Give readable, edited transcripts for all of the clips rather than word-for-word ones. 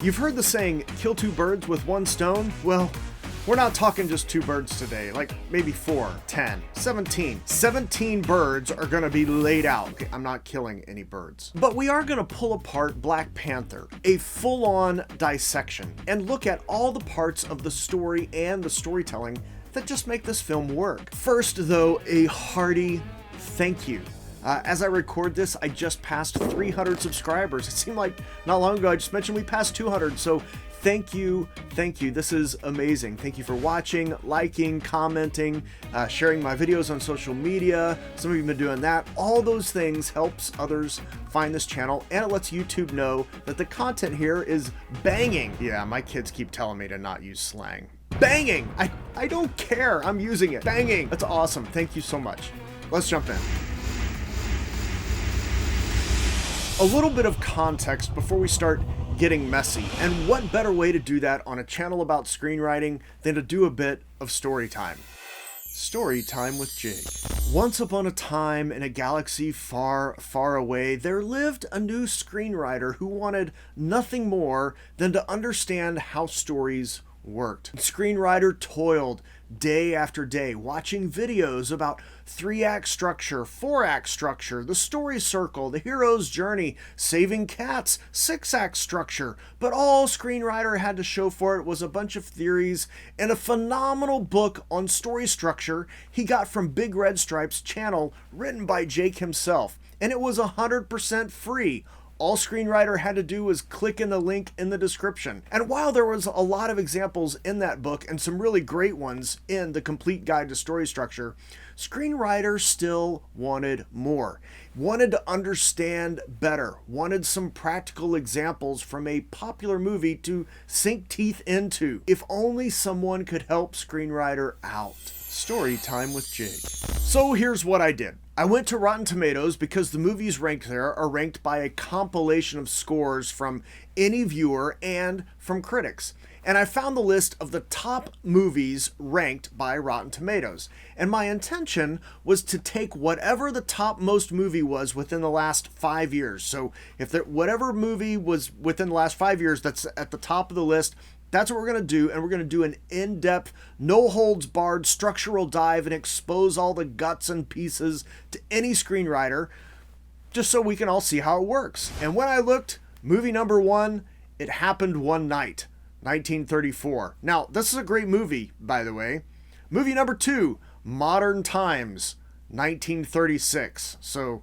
You've heard the saying, kill two birds with one stone? Well, we're not talking just two birds today, like maybe 4, 10, 17. 17 birds are gonna be laid out. Okay, I'm not killing any birds. But we are gonna pull apart Black Panther, a full-on dissection, and look at all the parts of the story and the storytelling that just make this film work. First, though, a hearty thank you. As I record this, I just passed 300 subscribers. It seemed like not long ago I just mentioned we passed 200, so thank you. This is amazing. Thank you for watching, liking, commenting, sharing my videos on social media. Some of you have been doing that. All those things helps others find this channel, and it lets YouTube know that the content here is banging. Yeah, my kids keep telling me to not use slang. Banging! I don't care. I'm using it. Banging! That's awesome. Thank you so much. Let's jump in. A little bit of context before we start getting messy, and what better way to do that on a channel about screenwriting than to do a bit of story time. Story time with Jake. Once upon a time in a galaxy far, far away, there lived a new screenwriter who wanted nothing more than to understand how stories worked. The screenwriter toiled day after day, watching videos about 3-act structure, 4-act structure, the story circle, the hero's journey, saving cats, 6-act structure. But all screenwriter had to show for it was a bunch of theories and a phenomenal book on story structure he got from Big Red Stripe's channel, written by Jake himself. And it was 100% free. All screenwriter had to do was click in the link in the description. And while there was a lot of examples in that book and some really great ones in the Complete Guide to Story Structure, screenwriter still wanted more. Wanted to understand better. Wanted some practical examples from a popular movie to sink teeth into. If only someone could help screenwriter out. Story time with Jake. So here's what I did. I went to Rotten Tomatoes because the movies ranked there are ranked by a compilation of scores from any viewer and from critics. And I found the list of the top movies ranked by Rotten Tomatoes. And my intention was to take whatever the top most movie was within the last 5 years. So if whatever movie was within the last 5 years that's at the top of the list, that's what we're going to do, and we're going to do an in-depth, no-holds-barred structural dive and expose all the guts and pieces to any screenwriter, just so we can all see how it works. And when I looked, movie number 1, It Happened One Night, 1934. Now, this is a great movie, by the way. Movie number 2, Modern Times, 1936. So,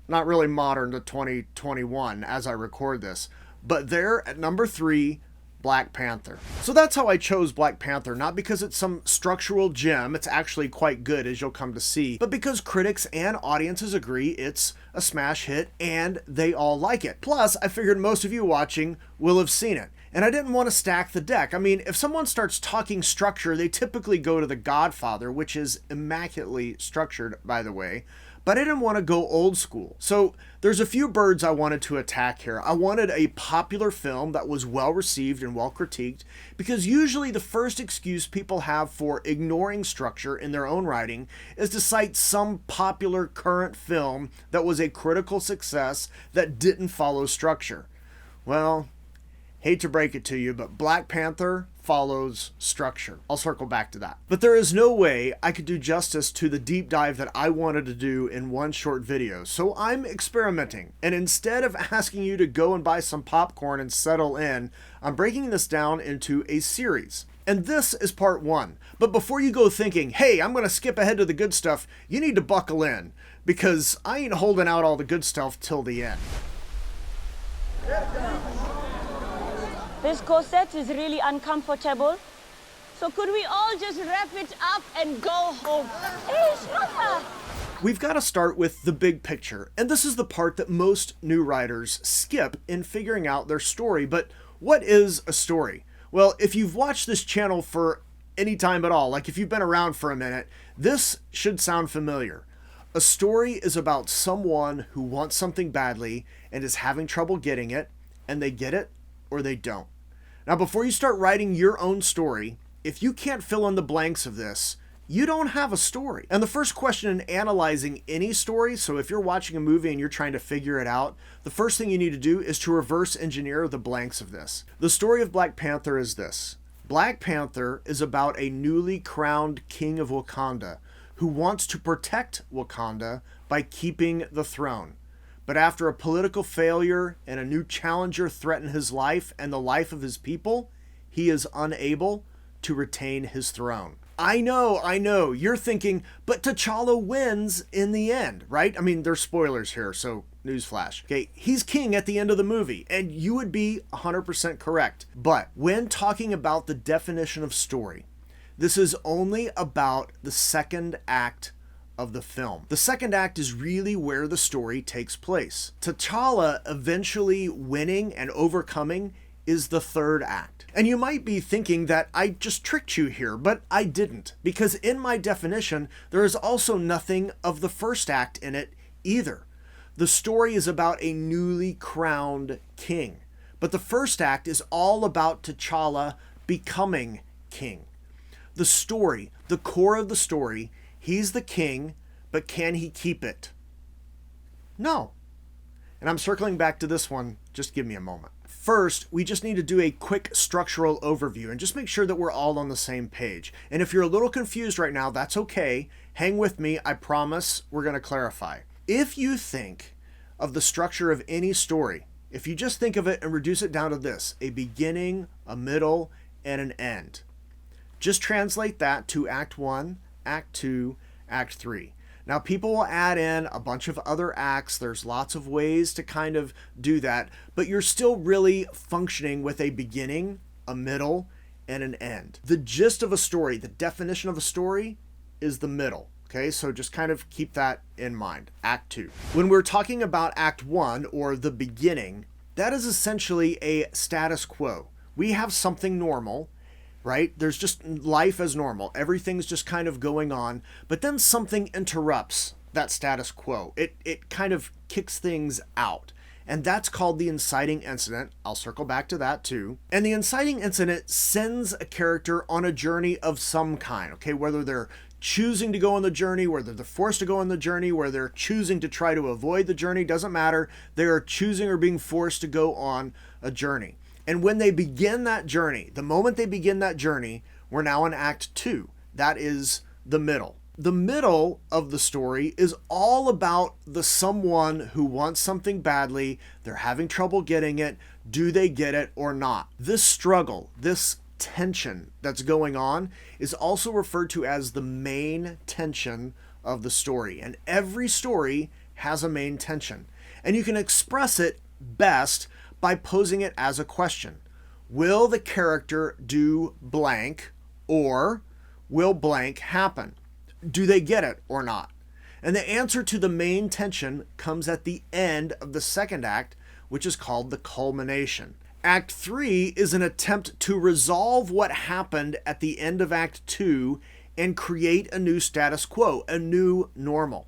not really modern to 2021 as I record this. But there at number 3, Black Panther. So that's how I chose Black Panther, not because it's some structural gem, it's actually quite good as you'll come to see, but because critics and audiences agree it's a smash hit and they all like it. Plus, I figured most of you watching will have seen it. And I didn't want to stack the deck. I mean, if someone starts talking structure, they typically go to The Godfather, which is immaculately structured, by the way. But I didn't want to go old school. So there's a few birds I wanted to attack here. I wanted a popular film that was well received and well critiqued, because usually the first excuse people have for ignoring structure in their own writing is to cite some popular current film that was a critical success that didn't follow structure. Well, hate to break it to you, but Black Panther follows structure. I'll circle back to that. But there is no way I could do justice to the deep dive that I wanted to do in one short video. So I'm experimenting. And instead of asking you to go and buy some popcorn and settle in, I'm breaking this down into a series. And this is part 1. But before you go thinking, hey, I'm going to skip ahead to the good stuff, you need to buckle in, because I ain't holding out all the good stuff till the end. This corset is really uncomfortable. So could we all just wrap it up and go home? Hey, Shloka! We've got to start with the big picture, and this is the part that most new writers skip in figuring out their story. But what is a story? Well, if you've watched this channel for any time at all, like if you've been around for a minute, this should sound familiar. A story is about someone who wants something badly and is having trouble getting it, and they get it or they don't. Now, before you start writing your own story, if you can't fill in the blanks of this, you don't have a story. And the first question in analyzing any story, so if you're watching a movie and you're trying to figure it out, the first thing you need to do is to reverse engineer the blanks of this. The story of Black Panther is this. Black Panther is about a newly crowned king of Wakanda who wants to protect Wakanda by keeping the throne. But after a political failure and a new challenger threaten his life and the life of his people, he is unable to retain his throne. I know, you're thinking, but T'Challa wins in the end, right? I mean, there's spoilers here, so newsflash. Okay, he's king at the end of the movie, and you would be 100% correct. But when talking about the definition of story, this is only about the second act of the film. The second act is really where the story takes place. T'Challa eventually winning and overcoming is the third act. And you might be thinking that I just tricked you here, but I didn't, because in my definition, there is also nothing of the first act in it either. The story is about a newly crowned king, but the first act is all about T'Challa becoming king. The story, the core of the story, he's the king, but can he keep it? No. And I'm circling back to this one, just give me a moment. First, we just need to do a quick structural overview and just make sure that we're all on the same page. And if you're a little confused right now, that's okay. Hang with me, I promise we're going to clarify. If you think of the structure of any story, if you just think of it and reduce it down to this, a beginning, a middle, and an end, just translate that to Act 1, Act 2, Act 3. Now, people will add in a bunch of other acts. There's lots of ways to kind of do that, but you're still really functioning with a beginning, a middle, and an end. The gist of a story, the definition of a story, is the middle. Okay, so just kind of keep that in mind. Act 2. When we're talking about Act 1, or the beginning, that is essentially a status quo. We have something normal, right? There's just life as normal. Everything's just kind of going on, but then something interrupts that status quo. It kind of kicks things out. And that's called the inciting incident. I'll circle back to that too. And the inciting incident sends a character on a journey of some kind, okay? Whether they're choosing to go on the journey, whether they're forced to go on the journey, whether they're choosing to try to avoid the journey, doesn't matter. They are choosing or being forced to go on a journey. And when they begin that journey, the moment they begin that journey, we're now in Act 2. That is the middle. The middle of the story is all about the someone who wants something badly. They're having trouble getting it. Do they get it or not? This struggle, this tension that's going on is also referred to as the main tension of the story. And every story has a main tension. And you can express it best by posing it as a question. Will the character do blank, or will blank happen? Do they get it or not? And the answer to the main tension comes at the end of the second act, which is called the culmination. Act 3 is an attempt to resolve what happened at the end of Act 2 and create a new status quo, a new normal.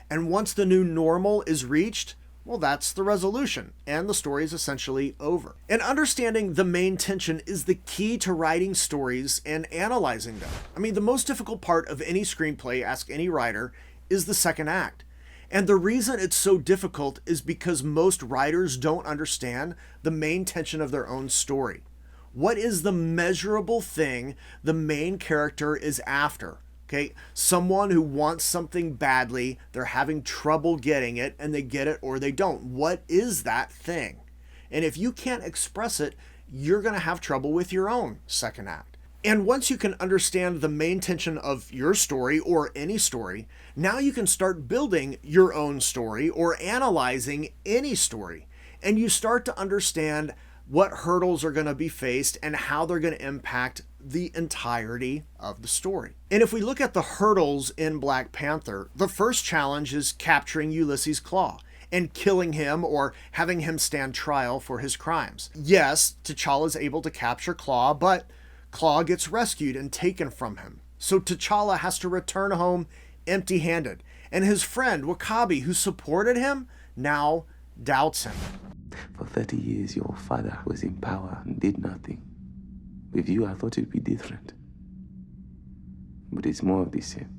And once the new normal is reached, well, that's the resolution, and the story is essentially over. And understanding the main tension is the key to writing stories and analyzing them. I mean, the most difficult part of any screenplay, ask any writer, is the second act. And the reason it's so difficult is because most writers don't understand the main tension of their own story. What is the measurable thing the main character is after? Okay, someone who wants something badly, they're having trouble getting it, and they get it or they don't. What is that thing? And if you can't express it, you're going to have trouble with your own second act. And once you can understand the main tension of your story or any story, now you can start building your own story or analyzing any story. And you start to understand what hurdles are going to be faced and how they're going to impact the entirety of the story. And if we look at the hurdles in Black Panther, the first challenge is capturing Ulysses Klaue and killing him or having him stand trial for his crimes. Yes, T'Challa is able to capture Klaue, but Klaue gets rescued and taken from him. So T'Challa has to return home empty-handed. And his friend, W'Kabi, who supported him, now doubts him. For 30 years, your father was in power and did nothing. With you, I thought it'd be different. but it's more of the same.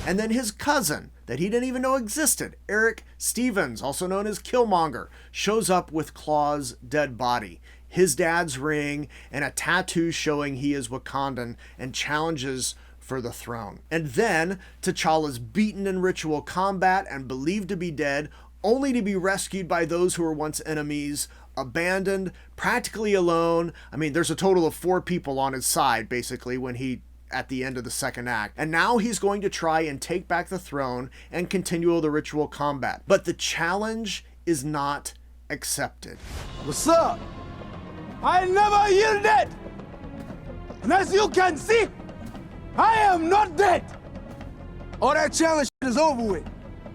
And then his cousin, that he didn't even know existed, Eric Stevens, also known as Killmonger, shows up with Claw's dead body, his dad's ring, and a tattoo showing he is Wakandan, and challenges for the throne. And then T'Challa's beaten in ritual combat and believed to be dead, only to be rescued by those who were once enemies, abandoned, practically alone. I mean, there's a total of 4 people on his side, basically, when he at the end of the second act. And now he's going to try and take back the throne and continue the ritual combat. But the challenge is not accepted. What's up? I never yielded! And as you can see, I am not dead! All that challenge is over with.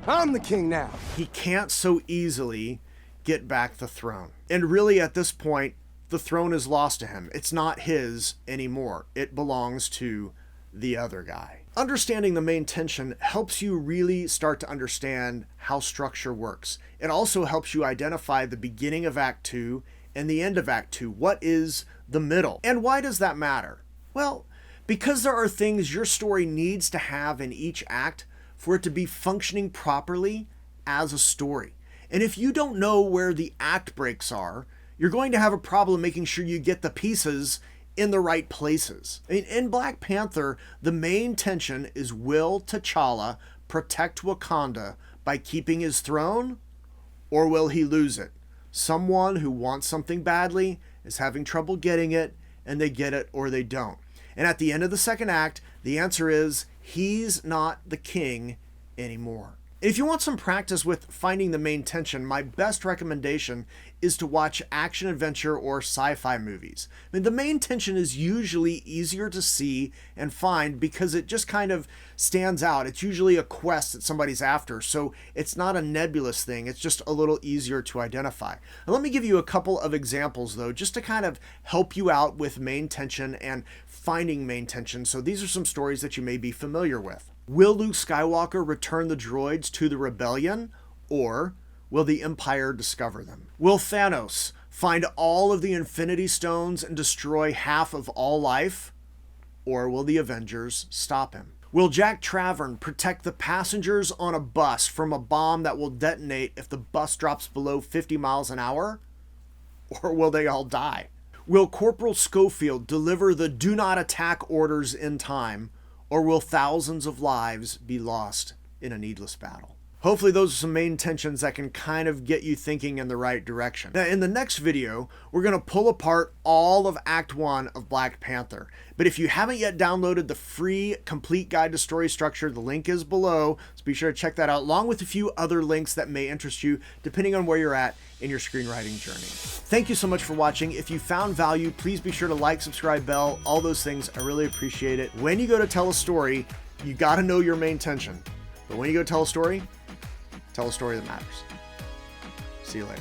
I'm the king now. He can't so easily get back the throne. And really at this point, the throne is lost to him. It's not his anymore. It belongs to the other guy. Understanding the main tension helps you really start to understand how structure works. It also helps you identify the beginning of Act 2 and the end of Act 2. What is the middle? And why does that matter? Well, because there are things your story needs to have in each act for it to be functioning properly as a story. And if you don't know where the act breaks are, you're going to have a problem making sure you get the pieces in the right places. I mean, in Black Panther, the main tension is, will T'Challa protect Wakanda by keeping his throne, or will he lose it? Someone who wants something badly is having trouble getting it, and they get it or they don't. And at the end of the second act, the answer is he's not the king anymore. If you want some practice with finding the main tension, my best recommendation is to watch action adventure or sci-fi movies. I mean, the main tension is usually easier to see and find because it just kind of stands out. It's usually a quest that somebody's after, so it's not a nebulous thing. It's just a little easier to identify. Now, let me give you a couple of examples, though, just to kind of help you out with main tension and finding main tension. So these are some stories that you may be familiar with. Will Luke Skywalker return the droids to the rebellion, or will the Empire discover them? Will Thanos find all of the Infinity Stones and destroy half of all life, or will the Avengers stop him? Will Jack Travern protect the passengers on a bus from a bomb that will detonate if the bus drops below 50 miles an hour, or will they all die? Will Corporal Schofield deliver the do not attack orders in time, or will thousands of lives be lost in a needless battle? Hopefully those are some main tensions that can kind of get you thinking in the right direction. Now, in the next video, we're going to pull apart all of Act 1 of Black Panther. But if you haven't yet downloaded the free complete guide to story structure, the link is below, so be sure to check that out, along with a few other links that may interest you, depending on where you're at in your screenwriting journey. Thank you so much for watching. If you found value, please be sure to like, subscribe, bell, all those things. I really appreciate it. When you go to tell a story, you got to know your main tension. But when you go tell a story that matters. See you later.